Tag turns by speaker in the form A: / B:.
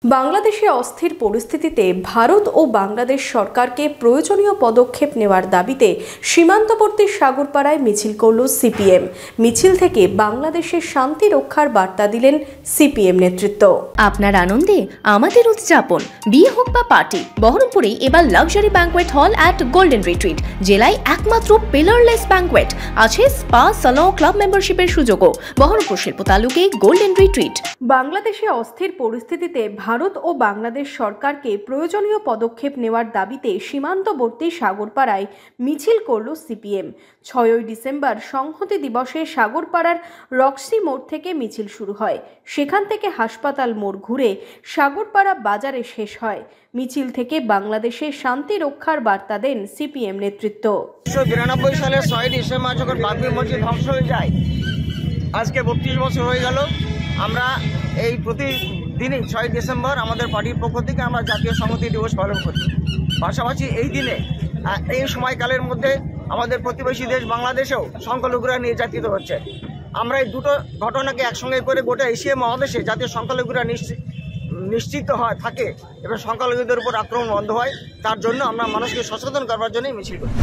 A: বাংলাদেশে অস্থির পরিস্থিতিতে ভারত ও বাংলাদেশ সরকারকে প্রয়োজনীয় পদক্ষেপ নেওয়ার দাবিতে সীমান্তবর্তী সাগরপাড়ায় মিছিল করল সিপিএম। মিছিল থেকে বাংলাদেশের শান্তি রক্ষার বার্তা দিলেন সিপিএম নেতৃত্ব।
B: আপনার আনন্দে আমাদের উদযাপন, বিয়ে হোক বা পার্টি, বহরমপুরে এবার luxury banquet hall at golden retreat. জেলায় একমাত্র পিলারলেস ব্যাংকোয়েট, আছে স্পা, সালন, ক্লাব মেম্বারশিপের সুযোগও। বহরমপুর শিল্প তালুকে গোল্ডেন রিট্রিট।
A: বাংলাদেশে অস্থির পরিস্থিতিতে ভারত ও বাংলাদেশ সরকারকে প্রয়োজনীয় পদক্ষেপ নেওয়ার দাবিতে সীমান্তবর্তী সাগরপাড়ায় মিছিল করল সিপিএম। 6ই ডিসেম্বর সংহতি দিবসে সাগরপাড়ার রক্সি মোড় থেকে মিছিল শুরু হয়। সেখান থেকে হাসপাতাল মোড় ঘুরে সাগরপাড়া বাজারে শেষ হয়। মিছিল থেকে বাংলাদেশের শান্তি রক্ষার বার্তা দেন সিপিএম নেতৃত্ব।
C: 1992 সালের 6ই ডিসেম্বর যখন বাবরি মসজিদ ধ্বংস হয়ে যায়, আজকে 32 বছর হয়ে গেল। আমরা এই প্রতিদিনই 6ই ডিসেম্বর আমাদের পার্টির পক্ষ থেকে আমরা জাতীয় সংহতি দিবস পালন করি। পাশাপাশি এই দিনে এই সময়কালের মধ্যে আমাদের প্রতিবেশী দেশ বাংলাদেশেও সংখ্যালঘুরা নির্যাতিত হচ্ছে। আমরা এই দুটো ঘটনাকে একসঙ্গে করে গোটা এশিয়া মহাদেশে জাতীয় সংখ্যালঘুরা নিশ্চিত থাকে এবং সংখ্যালঘুদের উপর আক্রমণ বন্ধ হয়, তার জন্য আমরা মানুষকে সচেতন করবার জন্যই মিছিল করি।